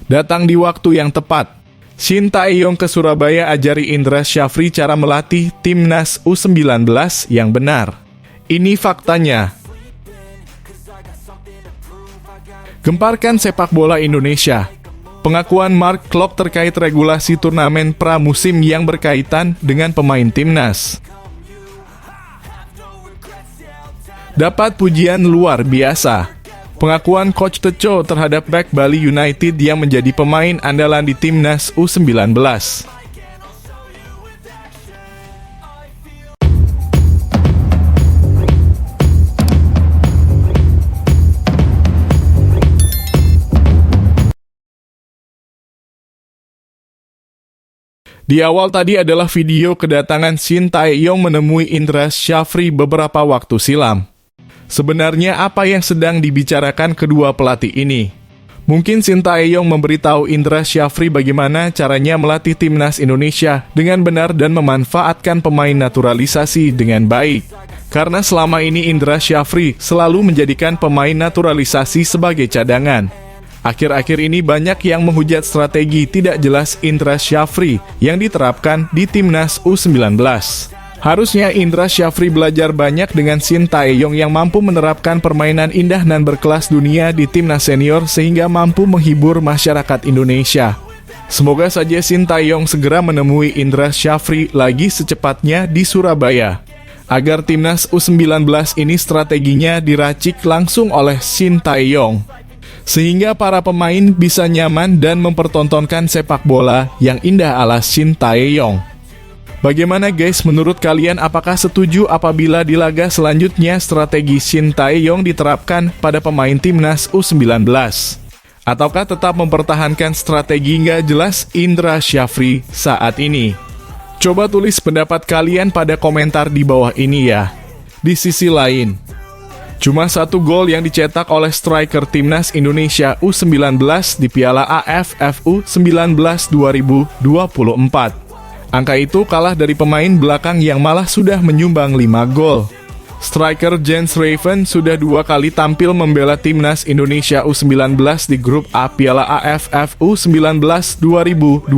Datang di waktu yang tepat. Shin Tae-yong ke Surabaya ajari Indra Syafri cara melatih timnas U19 yang benar. Ini faktanya. Gemparkan sepak bola Indonesia. Pengakuan Mark Klok terkait regulasi turnamen pramusim yang berkaitan dengan pemain timnas. Dapat pujian luar biasa. Pengakuan Coach Teco terhadap back Bali United yang menjadi pemain andalan di timnas U19. Di awal tadi adalah video kedatangan Shin Tae-yong menemui Indra Syafri beberapa waktu silam. Sebenarnya apa yang sedang dibicarakan kedua pelatih ini? Mungkin Shin Tae-yong memberitahu Indra Syafri bagaimana caranya melatih timnas Indonesia dengan benar dan memanfaatkan pemain naturalisasi dengan baik. Karena selama ini Indra Syafri selalu menjadikan pemain naturalisasi sebagai cadangan. Akhir-akhir ini banyak yang menghujat strategi tidak jelas Indra Syafri yang diterapkan di timnas U19. Harusnya Indra Syafri belajar banyak dengan Shin Tae-yong yang mampu menerapkan permainan indah dan berkelas dunia di timnas senior sehingga mampu menghibur masyarakat Indonesia. Semoga saja Shin Tae-yong segera menemui Indra Syafri lagi secepatnya di Surabaya. Agar timnas U19 ini strateginya diracik langsung oleh Shin Tae-yong. Sehingga para pemain bisa nyaman dan mempertontonkan sepak bola yang indah ala Shin Tae-yong. Bagaimana guys, menurut kalian apakah setuju apabila di laga selanjutnya strategi Shin Tae-yong diterapkan pada pemain timnas U19? Ataukah tetap mempertahankan strategi nggak jelas Indra Syafri saat ini? Coba tulis pendapat kalian pada komentar di bawah ini ya. Di sisi lain, cuma 1 gol yang dicetak oleh striker timnas Indonesia U19 di Piala AFF U19 2024. Angka itu kalah dari pemain belakang yang malah sudah menyumbang 5 gol. Striker Jens Raven sudah 2 kali tampil membela timnas Indonesia U19 di grup A Piala AFF U19 2024.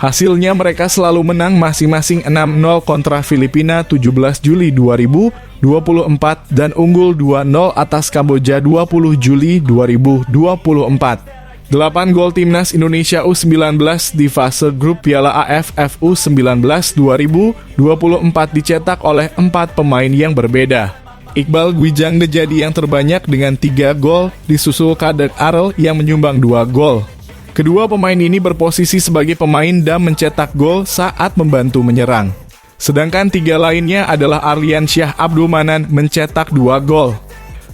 Hasilnya mereka selalu menang masing-masing 6-0 kontra Filipina 17 Juli 2024 dan unggul 2-0 atas Kamboja 20 Juli 2024. 8 gol timnas Indonesia U19 di fase grup Piala AFF U19 2024 dicetak oleh 4 pemain yang berbeda. Iqbal Gwijang jadi yang terbanyak dengan 3 gol, disusul Kadek Arel yang menyumbang 2 gol. Kedua pemain ini berposisi sebagai pemain dan mencetak gol saat membantu menyerang. Sedangkan 3 lainnya adalah Arlian Syah Abdul Manan mencetak 2 gol.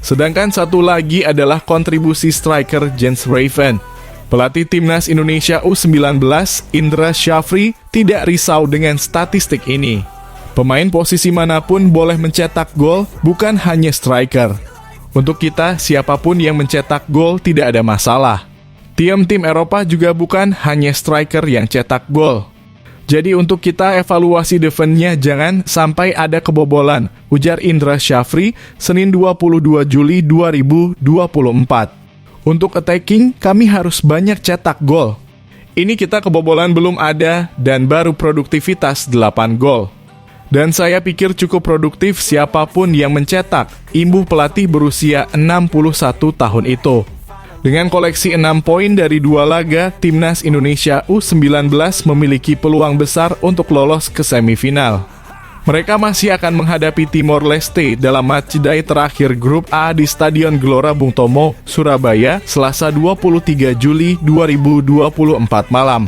Sedangkan 1 lagi adalah kontribusi striker Jens Raven. Pelatih timnas Indonesia U19, Indra Syafri, tidak risau dengan statistik ini. Pemain posisi manapun boleh mencetak gol, bukan hanya striker. Untuk kita, siapapun yang mencetak gol tidak ada masalah. Tim Eropa juga bukan hanya striker yang cetak gol. Jadi untuk kita evaluasi defense-nya jangan sampai ada kebobolan, ujar Indra Syafri, Senin 22 Juli 2024. Untuk attacking, kami harus banyak cetak gol. Ini kita kebobolan belum ada dan baru produktivitas 8 gol. Dan saya pikir cukup produktif siapapun yang mencetak, imbuh pelatih berusia 61 tahun itu. Dengan koleksi 6 poin dari 2 laga, timnas Indonesia U19 memiliki peluang besar untuk lolos ke semifinal. Mereka masih akan menghadapi Timor Leste dalam matchday terakhir grup A di Stadion Gelora Bung Tomo, Surabaya, Selasa 23 Juli 2024 malam.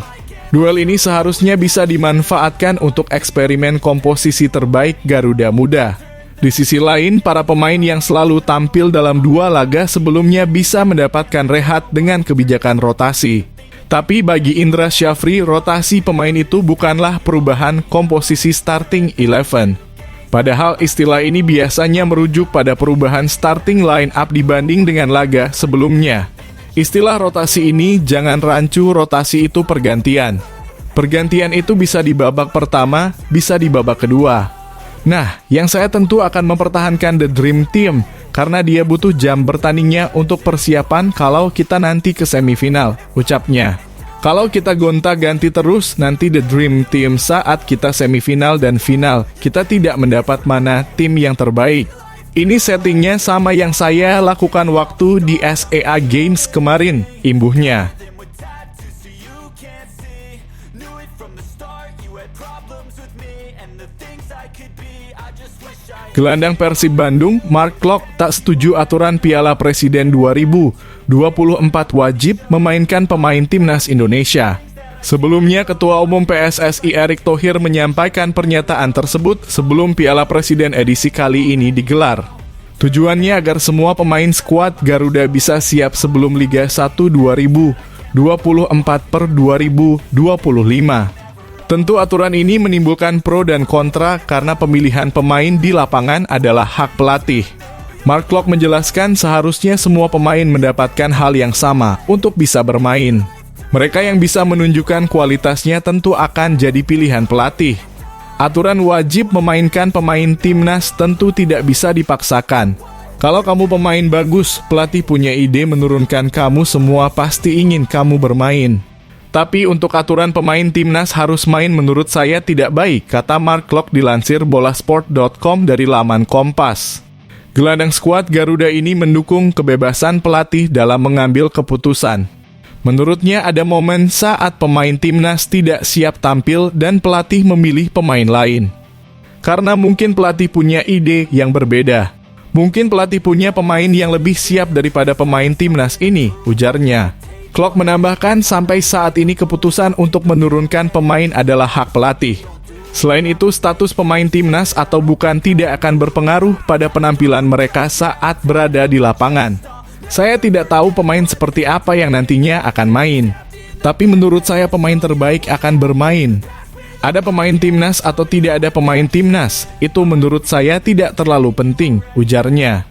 Duel ini seharusnya bisa dimanfaatkan untuk eksperimen komposisi terbaik Garuda Muda. Di sisi lain, para pemain yang selalu tampil dalam 2 laga sebelumnya bisa mendapatkan rehat dengan kebijakan rotasi. Tapi bagi Indra Syafri, rotasi pemain itu bukanlah perubahan komposisi starting 11. Padahal istilah ini biasanya merujuk pada perubahan starting line up dibanding dengan laga sebelumnya. Istilah rotasi ini jangan rancu, rotasi itu pergantian. Pergantian itu bisa di babak pertama, bisa di babak kedua. Nah, yang saya tentu akan mempertahankan The Dream Team, karena dia butuh jam bertandingnya untuk persiapan kalau kita nanti ke semifinal, ucapnya. Kalau kita gonta-ganti terus, nanti The Dream Team saat kita semifinal dan final, kita tidak mendapat mana tim yang terbaik. Ini settingnya sama yang saya lakukan waktu di SEA Games kemarin, imbuhnya. Gelandang Persib Bandung, Mark Klok, tak setuju aturan Piala Presiden 2024 wajib memainkan pemain timnas Indonesia. Sebelumnya, Ketua Umum PSSI Erick Thohir menyampaikan pernyataan tersebut sebelum Piala Presiden edisi kali ini digelar. Tujuannya agar semua pemain skuad Garuda bisa siap sebelum Liga 1 2024/2025. Tentu aturan ini menimbulkan pro dan kontra karena pemilihan pemain di lapangan adalah hak pelatih. Mark Klok menjelaskan seharusnya semua pemain mendapatkan hal yang sama untuk bisa bermain. Mereka yang bisa menunjukkan kualitasnya tentu akan jadi pilihan pelatih. Aturan wajib memainkan pemain timnas tentu tidak bisa dipaksakan. Kalau kamu pemain bagus, pelatih punya ide menurunkan kamu semua pasti ingin kamu bermain. Tapi untuk aturan pemain timnas harus main menurut saya tidak baik, kata Mark Klok dilansir bolasport.com dari laman Kompas. Gelandang skuad Garuda ini mendukung kebebasan pelatih dalam mengambil keputusan. Menurutnya ada momen saat pemain timnas tidak siap tampil dan pelatih memilih pemain lain. Karena mungkin pelatih punya ide yang berbeda. Mungkin pelatih punya pemain yang lebih siap daripada pemain timnas ini, ujarnya. Klok menambahkan sampai saat ini keputusan untuk menurunkan pemain adalah hak pelatih. Selain itu, status pemain timnas atau bukan tidak akan berpengaruh pada penampilan mereka saat berada di lapangan. Saya tidak tahu pemain seperti apa yang nantinya akan main. Tapi menurut saya pemain terbaik akan bermain. Ada pemain timnas atau tidak ada pemain timnas, itu menurut saya tidak terlalu penting, ujarnya.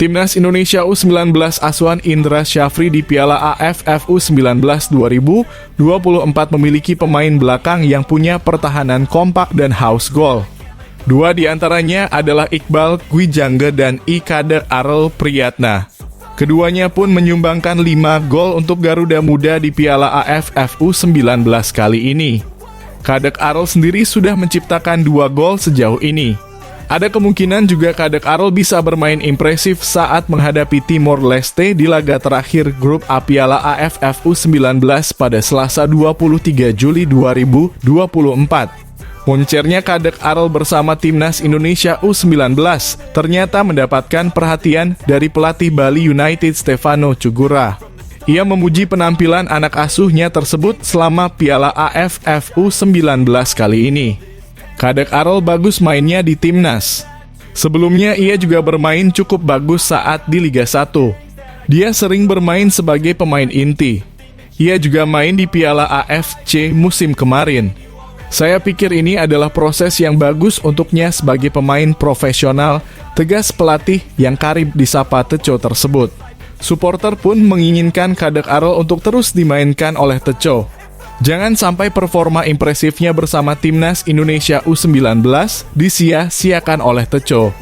Timnas Indonesia U19 asuhan Indra Syafri di Piala AFF U19 2024 memiliki pemain belakang yang punya pertahanan kompak dan haus gol. Dua di antaranya adalah Iqbal Gwijangge dan Ikade Arel Priyatna. Keduanya pun menyumbangkan 5 gol untuk Garuda Muda di Piala AFF U19 kali ini. Kadek Arel sendiri sudah menciptakan 2 gol sejauh ini. Ada kemungkinan juga Kadek Arel bisa bermain impresif saat menghadapi Timor Leste di laga terakhir grup A Piala AFF U19 pada Selasa 23 Juli 2024. Moncernya Kadek Arel bersama Timnas Indonesia U19 ternyata mendapatkan perhatian dari pelatih Bali United Stefano Cugura. Ia memuji penampilan anak asuhnya tersebut selama Piala AFF U19 kali ini. Kadek Arel bagus mainnya di timnas. Sebelumnya ia juga bermain cukup bagus saat di Liga 1. Dia sering bermain sebagai pemain inti. Ia juga main di Piala AFC musim kemarin. Saya pikir ini adalah proses yang bagus untuknya sebagai pemain profesional, tegas pelatih yang karib disapa Teco tersebut. Supporter pun menginginkan Kadek Arel untuk terus dimainkan oleh Teco. Jangan sampai performa impresifnya bersama Timnas Indonesia U19 disia-siakan oleh Teco.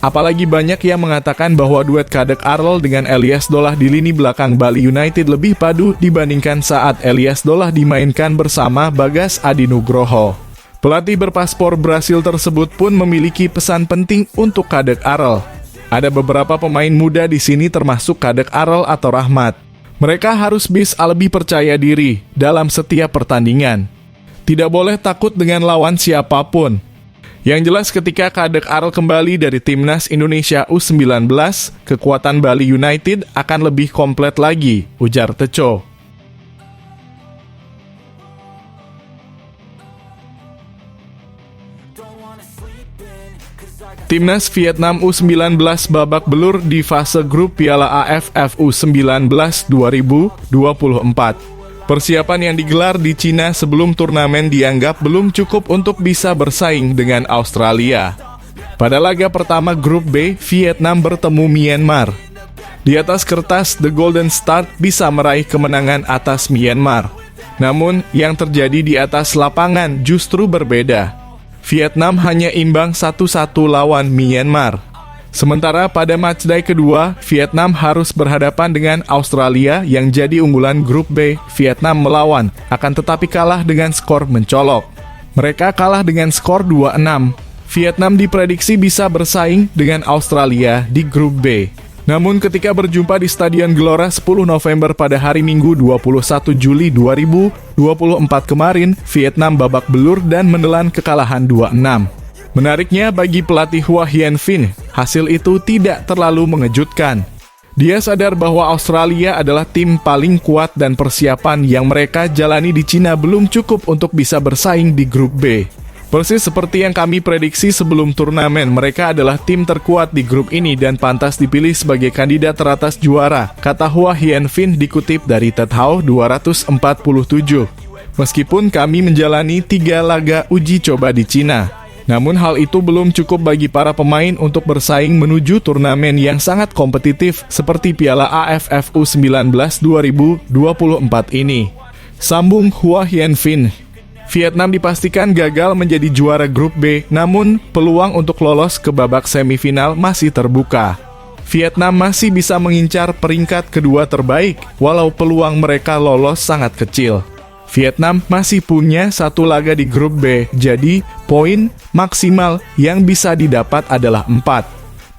Apalagi banyak yang mengatakan bahwa duet Kadek Arel dengan Elias Dolah di lini belakang Bali United lebih padu dibandingkan saat Elias Dolah dimainkan bersama Bagas Adi Nugroho. Pelatih berpaspor Brasil tersebut pun memiliki pesan penting untuk Kadek Arel. Ada beberapa pemain muda di sini termasuk Kadek Arel atau Rahmat. Mereka harus bisa lebih percaya diri dalam setiap pertandingan. Tidak boleh takut dengan lawan siapapun. Yang jelas ketika Kadek Arel kembali dari Timnas Indonesia U19, kekuatan Bali United akan lebih komplit lagi, ujar Teco. Timnas Vietnam U19 babak belur di fase grup Piala AFF U19 2024. Persiapan yang digelar di Cina sebelum turnamen dianggap belum cukup untuk bisa bersaing dengan Australia. Pada laga pertama grup B, Vietnam bertemu Myanmar. Di atas kertas, The Golden Start bisa meraih kemenangan atas Myanmar. Namun, yang terjadi di atas lapangan justru berbeda. Vietnam hanya imbang 1-1 lawan Myanmar. Sementara pada matchday kedua, Vietnam harus berhadapan dengan Australia yang jadi unggulan grup B. Vietnam melawan, akan tetapi kalah dengan skor mencolok. Mereka kalah dengan skor 2-6. Vietnam diprediksi bisa bersaing dengan Australia di grup B. Namun ketika berjumpa di Stadion Gelora 10 November pada hari Minggu 21 Juli 2024 kemarin, Vietnam babak belur dan menelan kekalahan 2-6. Menariknya bagi pelatih Hua Hian-Vinh, hasil itu tidak terlalu mengejutkan. Dia sadar bahwa Australia adalah tim paling kuat dan persiapan yang mereka jalani di Cina belum cukup untuk bisa bersaing di grup B. Persis seperti yang kami prediksi sebelum turnamen, mereka adalah tim terkuat di grup ini dan pantas dipilih sebagai kandidat teratas juara, kata Hua Hian-Vinh dikutip dari Ted Hao 247. Meskipun kami menjalani 3 laga uji coba di Cina, namun hal itu belum cukup bagi para pemain untuk bersaing menuju turnamen yang sangat kompetitif seperti Piala AFF U19 2024 ini. Sambung Hua Hian-Vinh. Vietnam dipastikan gagal menjadi juara grup B, namun peluang untuk lolos ke babak semifinal masih terbuka. Vietnam masih bisa mengincar peringkat kedua terbaik, walau peluang mereka lolos sangat kecil. Vietnam masih punya 1 laga di grup B, jadi poin maksimal yang bisa didapat adalah 4.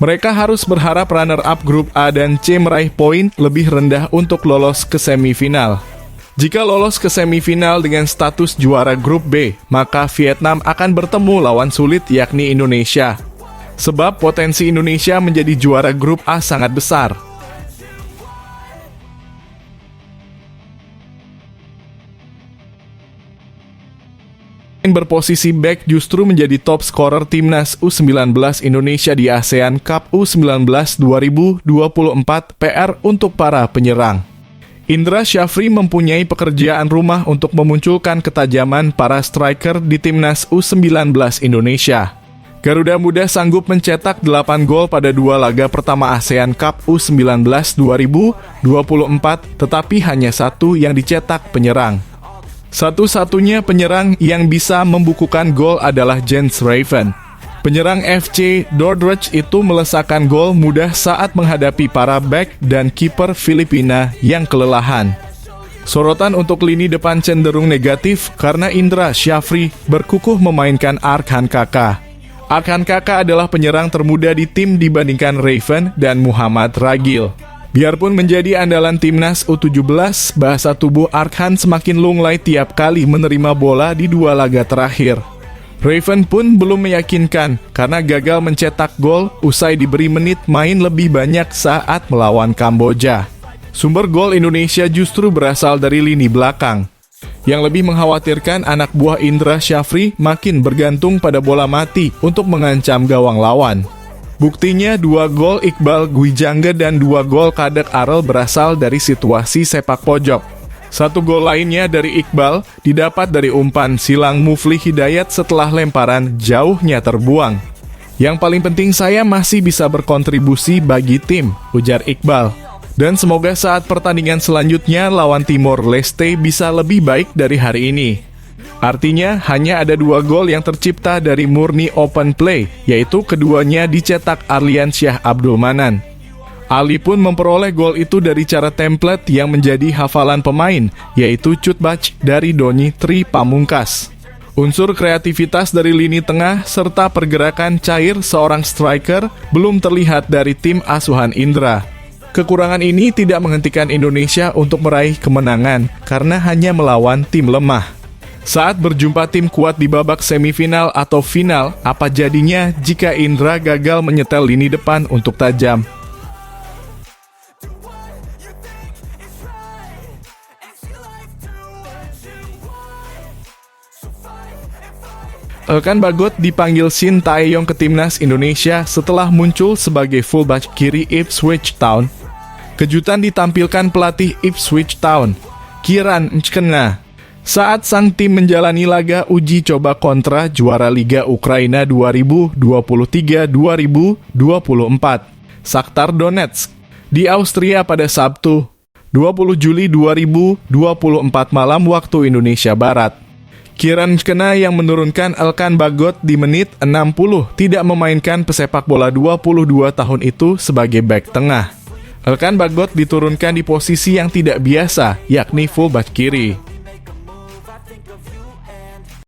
Mereka harus berharap runner-up grup A dan C meraih poin lebih rendah untuk lolos ke semifinal. Jika lolos ke semifinal dengan status juara grup B, maka Vietnam akan bertemu lawan sulit yakni Indonesia. Sebab potensi Indonesia menjadi juara grup A sangat besar. Berposisi back justru menjadi top scorer Timnas U19 Indonesia di ASEAN Cup U19 2024 PR untuk para penyerang. Indra Syafri mempunyai pekerjaan rumah untuk memunculkan ketajaman para striker di Timnas U19 Indonesia. Garuda Muda sanggup mencetak 8 gol pada 2 laga pertama ASEAN Cup U19 2024, tetapi hanya 1 yang dicetak penyerang. Satu-satunya penyerang yang bisa membukukan gol adalah Jens Raven. Penyerang FC Dordrecht itu melesakkan gol mudah saat menghadapi para bek dan kiper Filipina yang kelelahan. Sorotan untuk lini depan cenderung negatif karena Indra Syafri berkukuh memainkan Arkan Kaka. Arkan Kaka adalah penyerang termuda di tim dibandingkan Raven dan Muhammad Ragil. Biarpun menjadi andalan Timnas U17, bahasa tubuh Arkan semakin lunglai tiap kali menerima bola di 2 laga terakhir. Raven pun belum meyakinkan karena gagal mencetak gol usai diberi menit main lebih banyak saat melawan Kamboja. Sumber gol Indonesia justru berasal dari lini belakang. Yang lebih mengkhawatirkan, anak buah Indra Syafri makin bergantung pada bola mati untuk mengancam gawang lawan. Buktinya 2 gol Iqbal Gwijangge dan 2 gol Kadek Arel berasal dari situasi sepak pojok. 1 gol lainnya dari Iqbal didapat dari umpan silang Mufli Hidayat setelah lemparan jauhnya terbuang. Yang paling penting saya masih bisa berkontribusi bagi tim, ujar Iqbal. Dan semoga saat pertandingan selanjutnya lawan Timor Leste bisa lebih baik dari hari ini. Artinya hanya ada 2 gol yang tercipta dari murni open play, yaitu keduanya dicetak Arlian Syah Abdul Manan. Ali pun memperoleh gol itu dari cara template yang menjadi hafalan pemain, yaitu cutback dari Doni Tri Pamungkas. Unsur kreativitas dari lini tengah serta pergerakan cair seorang striker belum terlihat dari tim asuhan Indra. Kekurangan ini tidak menghentikan Indonesia untuk meraih kemenangan karena hanya melawan tim lemah. Saat berjumpa tim kuat di babak semifinal atau final, apa jadinya jika Indra gagal menyetel lini depan untuk tajam? Elkan Bagot dipanggil Shin Tae-yong ke timnas Indonesia setelah muncul sebagai fullback kiri Ipswich Town. Kejutan ditampilkan pelatih Ipswich Town, Kieran Mchkena, saat sang tim menjalani laga uji coba kontra juara Liga Ukraina 2023-2024, Shakhtar Donetsk, di Austria pada Sabtu, 20 Juli 2024 malam waktu Indonesia Barat. Kieran Mchkena yang menurunkan Elkan Bagot di menit 60 tidak memainkan pesepak bola 22 tahun itu sebagai bek tengah. Elkan Bagot diturunkan di posisi yang tidak biasa, yakni fullback kiri.